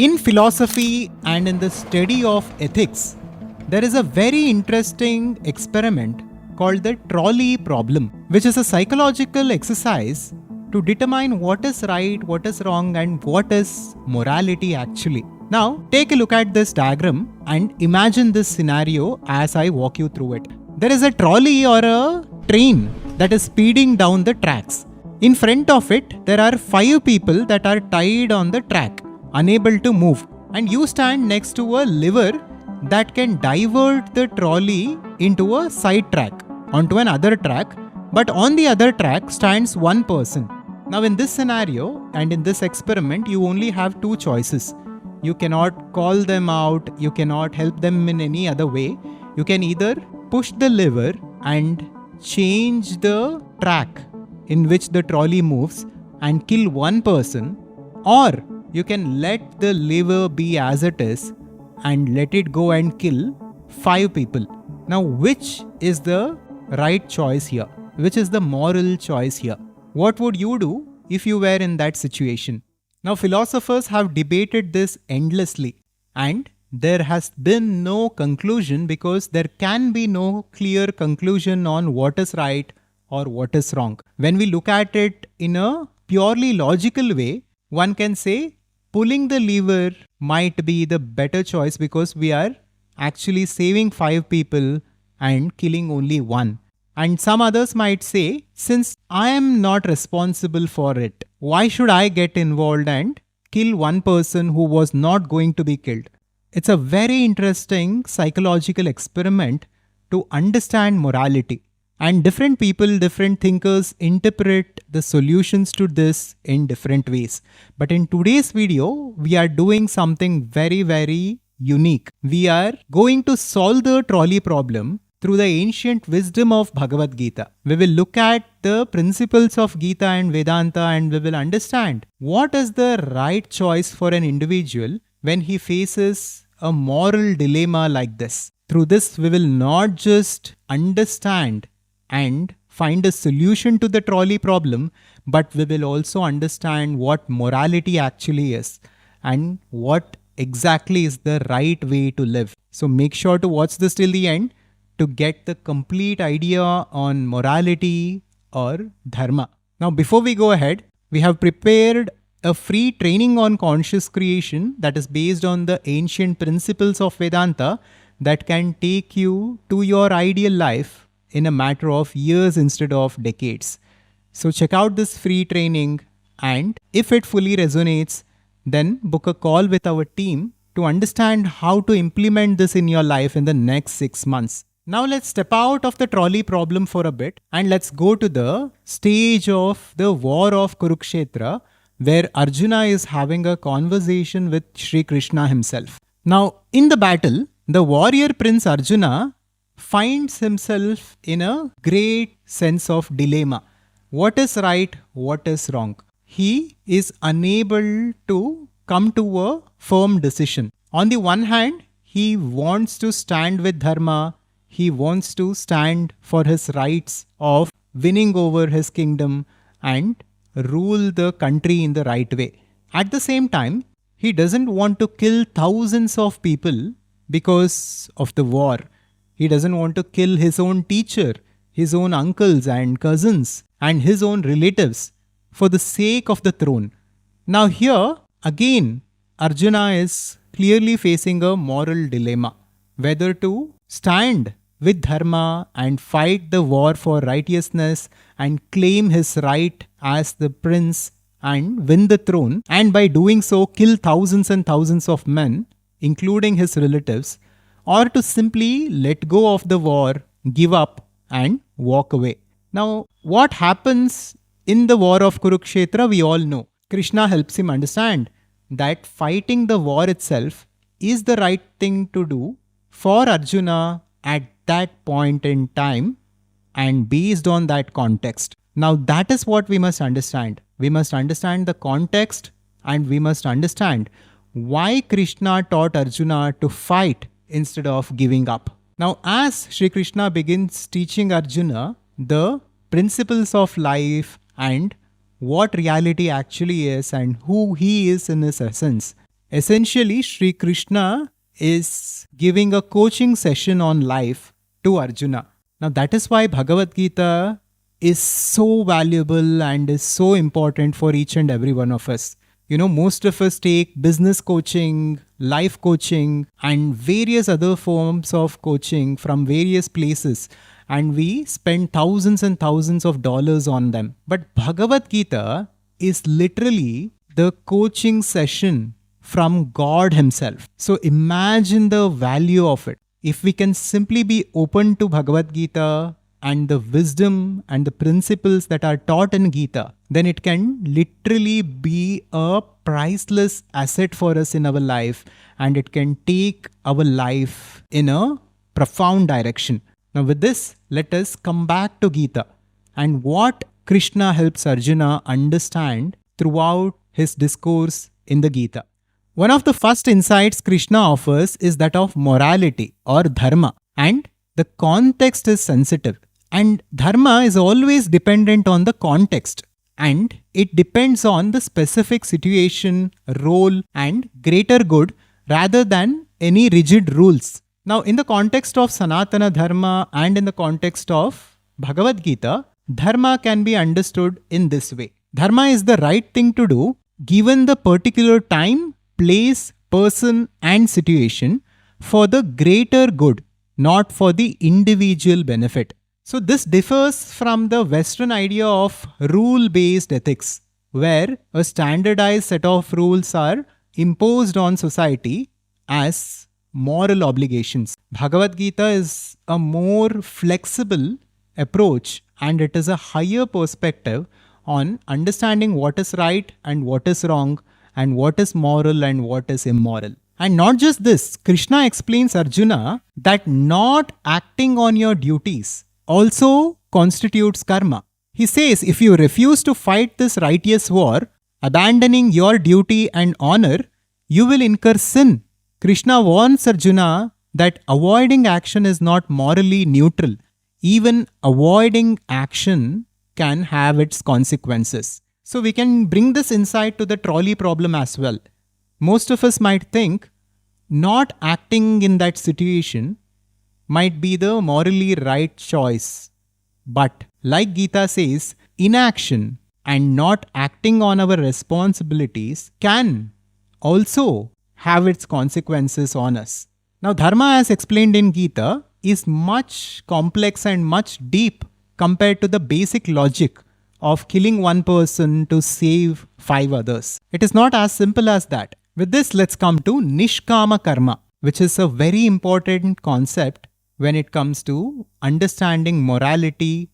In philosophy and in the study of ethics, there is a very interesting experiment called the Trolley problem, which is a psychological exercise to determine what is right, what is wrong, and what is morality actually. Now, take a look at this diagram and imagine this scenario as I walk you through it. There is a trolley or a train that is speeding down the tracks. In front of it, there are 5 people that are tied on the track, unable to move, and you stand next to a lever that can divert the trolley into a side track onto another track, but on the other track stands one person. Now in this scenario and in this experiment, you only have 2 choices. You cannot call them out, you cannot help them in any other way. You can either push the lever and change the track in which the trolley moves and kill one person, or you can let the lever be as it is and let it go and kill 5 people. Now, which is the right choice here? Which is the moral choice here? What would you do if you were in that situation? Now, philosophers have debated this endlessly, and there has been no conclusion because there can be no clear conclusion on what is right or what is wrong. When we look at it in a purely logical way, one can say pulling the lever might be the better choice because we are actually saving 5 people and killing only one. And some others might say, since I am not responsible for it, why should I get involved and kill one person who was not going to be killed? It's a very interesting psychological experiment to understand morality. And different people, different thinkers interpret the solutions to this in different ways. But in today's video, we are doing something very, very unique. We are going to solve the trolley problem through the ancient wisdom of Bhagavad Gita. We will look at the principles of Gita and Vedanta, and we will understand what is the right choice for an individual when he faces a moral dilemma like this. Through this, we will not just understand and find a solution to the trolley problem, but we will also understand what morality actually is and what exactly is the right way to live. So make sure to watch this till the end to get the complete idea on morality or dharma. Now before we go ahead, we have prepared a free training on conscious creation that is based on the ancient principles of Vedanta that can take you to your ideal life in a matter of years instead of decades. So check out this free training, and if it fully resonates, then book a call with our team to understand how to implement this in your life in the next 6 months. Now let's step out of the trolley problem for a bit and let's go to the stage of the war of Kurukshetra, where Arjuna is having a conversation with Sri Krishna himself. Now in the battle, the warrior prince Arjuna finds himself in a great sense of dilemma. What is right? What is wrong? He is unable to come to a firm decision. On the one hand, he wants to stand with dharma. He wants to stand for his rights of winning over his kingdom and rule the country in the right way. At the same time, he doesn't want to kill thousands of people because of the war. He doesn't want to kill his own teacher, his own uncles and cousins, and his own relatives for the sake of the throne. Now here, again, Arjuna is clearly facing a moral dilemma, whether to stand with dharma and fight the war for righteousness and claim his right as the prince and win the throne, and by doing so kill thousands and thousands of men, including his relatives, or to simply let go of the war, give up and walk away. Now, what happens in the war of Kurukshetra, we all know. Krishna helps him understand that fighting the war itself is the right thing to do for Arjuna at that point in time and based on that context. Now, that is what we must understand. We must understand the context and we must understand why Krishna taught Arjuna to fight instead of giving up. Now, as Sri Krishna begins teaching Arjuna the principles of life and what reality actually is and who he is in his essence, Essentially, Sri Krishna is giving a coaching session on life to Arjuna. Now, that is why Bhagavad Gita is so valuable and is so important for each and every one of us. Most of us take business coaching, life coaching, and various other forms of coaching from various places, and we spend thousands and thousands of dollars on them. But Bhagavad Gita is literally the coaching session from God Himself. So imagine the value of it. If we can simply be open to Bhagavad Gita and the wisdom and the principles that are taught in Gita, then it can literally be a priceless asset for us in our life, and it can take our life in a profound direction. Now with this, let us come back to Gita and what Krishna helps Arjuna understand throughout his discourse in the Gita. One of the first insights Krishna offers is that of morality or dharma, and the context is sensitive. And dharma is always dependent on the context, and it depends on the specific situation, role, and greater good rather than any rigid rules. Now, in the context of Sanatana Dharma and in the context of Bhagavad Gita, dharma can be understood in this way. Dharma is the right thing to do given the particular time, place, person, and situation for the greater good, not for the individual benefit. So this differs from the Western idea of rule-based ethics, where a standardized set of rules are imposed on society as moral obligations. Bhagavad Gita is a more flexible approach, and it is a higher perspective on understanding what is right and what is wrong, and what is moral and what is immoral. And not just this, Krishna explains Arjuna that not acting on your duties also constitutes karma. He says, if you refuse to fight this righteous war, abandoning your duty and honor, you will incur sin. Krishna warns Arjuna that avoiding action is not morally neutral. Even avoiding action can have its consequences. So we can bring this insight to the trolley problem as well. Most of us might think not acting in that situation might be the morally right choice. But like Gita says, inaction and not acting on our responsibilities can also have its consequences on us. Now, dharma, as explained in Gita, is much complex and much deep compared to the basic logic of killing one person to save 5 others. It is not as simple as that. With this, let's come to Nishkama karma, which is a very important concept when it comes to understanding morality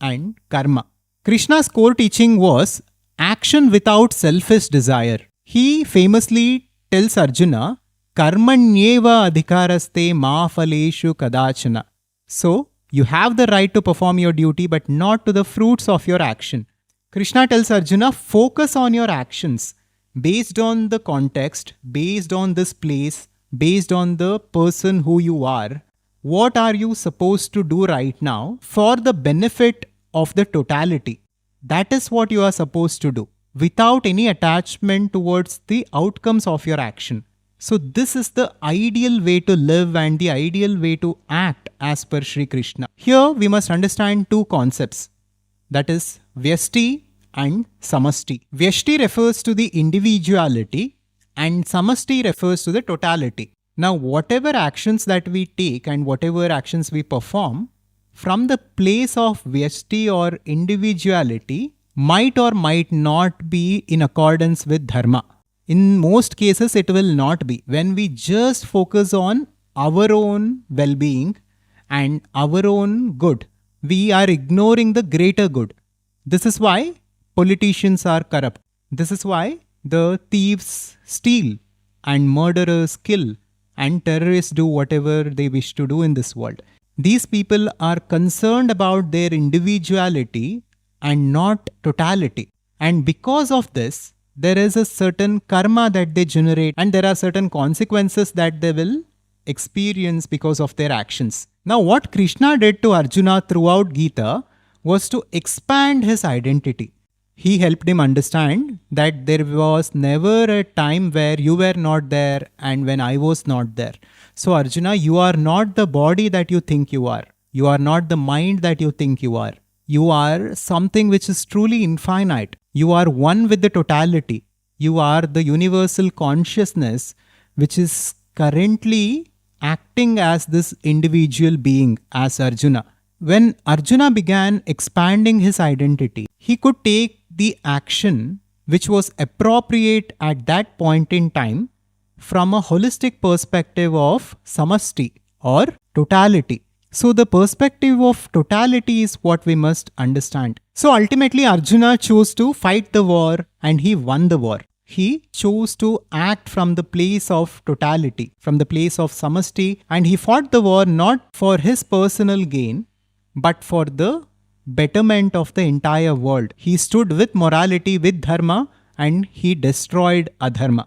and karma. Krishna's core teaching was action without selfish desire. He famously tells Arjuna, Karmanyeva adhikaraste ma phaleshu kadachana. So, you have the right to perform your duty, but not to the fruits of your action. Krishna tells Arjuna, focus on your actions based on the context, based on this place, based on the person who you are. What are you supposed to do right now for the benefit of the totality? That is what you are supposed to do, without any attachment towards the outcomes of your action. So this is the ideal way to live and the ideal way to act as per Sri Krishna. Here we must understand 2 concepts, that is Vyasti and Samasti. Vyasti refers to the individuality and Samasti refers to the totality. Now whatever actions that we take and whatever actions we perform from the place of Vyasti or individuality might or might not be in accordance with dharma. In most cases, it will not be. When we just focus on our own well-being and our own good, we are ignoring the greater good. This is why politicians are corrupt. This is why the thieves steal and murderers kill and terrorists do whatever they wish to do in this world. These people are concerned about their individuality and not totality. And because of this, there is a certain karma that they generate and there are certain consequences that they will experience because of their actions. Now, what Krishna did to Arjuna throughout Gita was to expand his identity. he helped him understand that there was never a time where you were not there and when I was not there. So Arjuna, you are not the body that you think you are. You are not the mind that you think you are. You are something which is truly infinite. You are one with the totality. You are the universal consciousness which is currently acting as this individual being, as Arjuna. When Arjuna began expanding his identity, he could take the action which was appropriate at that point in time from a holistic perspective of Samasti or totality. So the perspective of totality is what we must understand. So ultimately Arjuna chose to fight the war and he won the war. He chose to act from the place of totality, from the place of Samasti, and he fought the war not for his personal gain, but for the betterment of the entire world. He stood with morality, with dharma, and he destroyed adharma,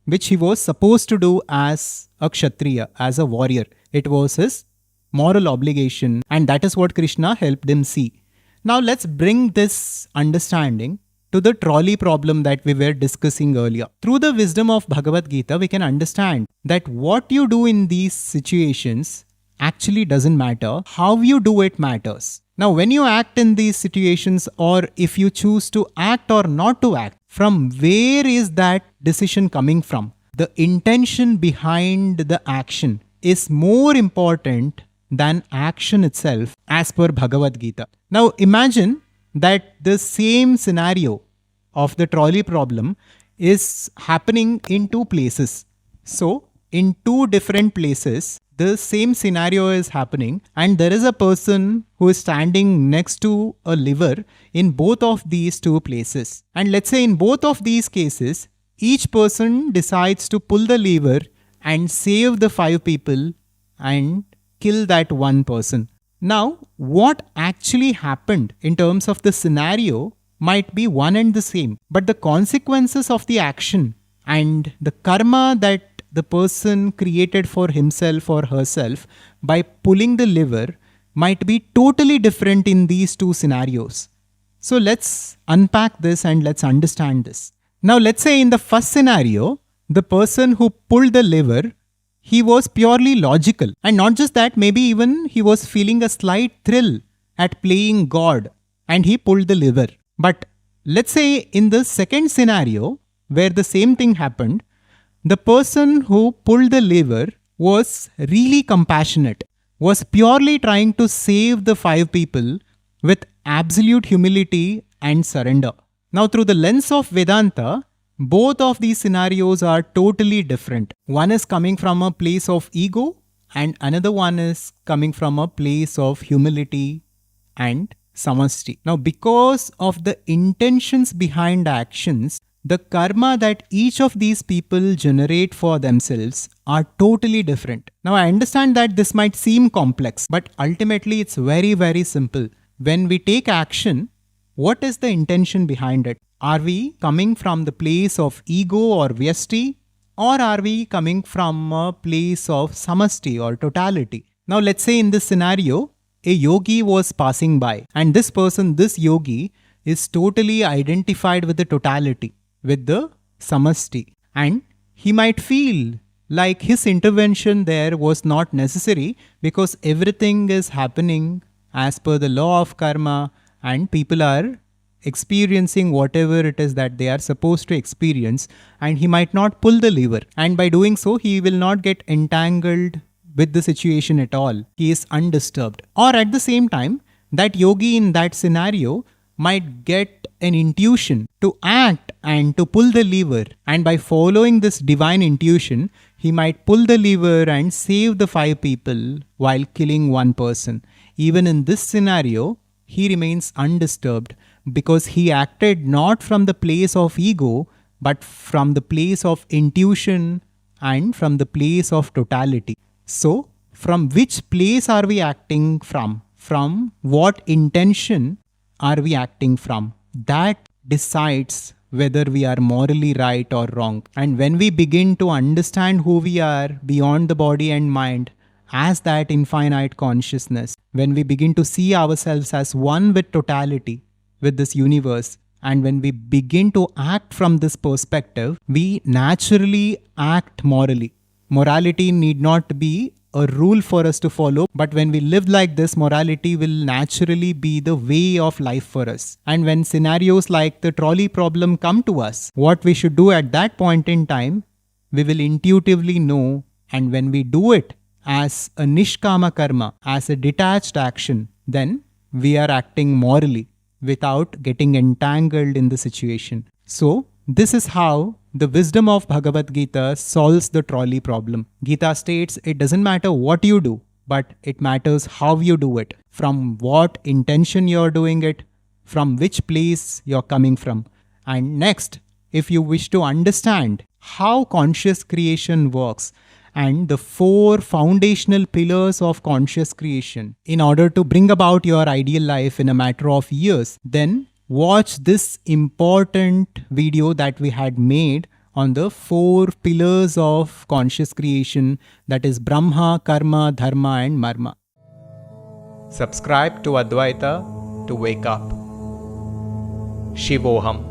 which he was supposed to do as a kshatriya, as a warrior. It was his moral obligation, and that is what Krishna helped him see. Now let's bring this understanding to the trolley problem that we were discussing earlier. Through the wisdom of Bhagavad Gita, we can understand that what you do in these situations actually doesn't matter. How you do it matters. Now, when you act in these situations, or if you choose to act or not to act, from where is that decision coming from? The intention behind the action is more important than action itself, as per Bhagavad Gita. Now, imagine that the same scenario of the trolley problem is happening in two places. So, in two different places, the same scenario is happening, and there is a person who is standing next to a lever in both of these two places. And let's say in both of these cases, each person decides to pull the lever and save the 5 people and kill that one person. Now, what actually happened in terms of the scenario might be one and the same, but the consequences of the action and the karma that the person created for himself or herself by pulling the lever might be totally different in these two scenarios. So let's unpack this and let's understand this. Now let's say in the first scenario, the person who pulled the lever, he was purely logical. And not just that, maybe even he was feeling a slight thrill at playing God and he pulled the lever. But let's say in the second scenario, where the same thing happened, the person who pulled the lever was really compassionate, was purely trying to save the 5 people with absolute humility and surrender. Now, through the lens of Vedanta, both of these scenarios are totally different. One is coming from a place of ego and another one is coming from a place of humility and samasti. Now, because of the intentions behind actions, the karma that each of these people generate for themselves are totally different. Now, I understand that this might seem complex, but ultimately it's very, very simple. When we take action, what is the intention behind it? Are we coming from the place of ego or Vyasti, or are we coming from a place of samasti or totality? Now, let's say in this scenario, a yogi was passing by, and this person, this yogi, is totally identified with the totality, with the samasti, and he might feel like his intervention there was not necessary because everything is happening as per the law of karma and people are experiencing whatever it is that they are supposed to experience, and he might not pull the lever, and by doing so he will not get entangled with the situation at all. He is undisturbed. Or at the same time, that yogi in that scenario might get an intuition to act and to pull the lever, and by following this divine intuition, he might pull the lever and save the 5 people while killing one person. Even in this scenario, he remains undisturbed because he acted not from the place of ego, but from the place of intuition and from the place of totality. So, from which place are we acting from? From what intention are we acting from? That decides whether we are morally right or wrong. And when we begin to understand who we are beyond the body and mind as that infinite consciousness, when we begin to see ourselves as one with totality, with this universe, And when we begin to act from this perspective, we naturally act morally. Morality need not be a rule for us to follow, but when we live like this, morality will naturally be the way of life for us. And when scenarios like the trolley problem come to us, what we should do at that point in time, we will intuitively know. And when we do it as a Nishkama karma, as a detached action, then we are acting morally without getting entangled in the situation. So, this is how the wisdom of Bhagavad Gita solves the trolley problem. Gita states it doesn't matter what you do, but it matters how you do it, from what intention you're doing it, from which place you're coming from. And next, if you wish to understand how conscious creation works, and the 4 foundational pillars of conscious creation in order to bring about your ideal life in a matter of years, then watch this important video that we had made on the 4 pillars of conscious creation, that is Brahma, Karma, Dharma and Marma. Subscribe to Adhvaitha to wake up. Shivoham.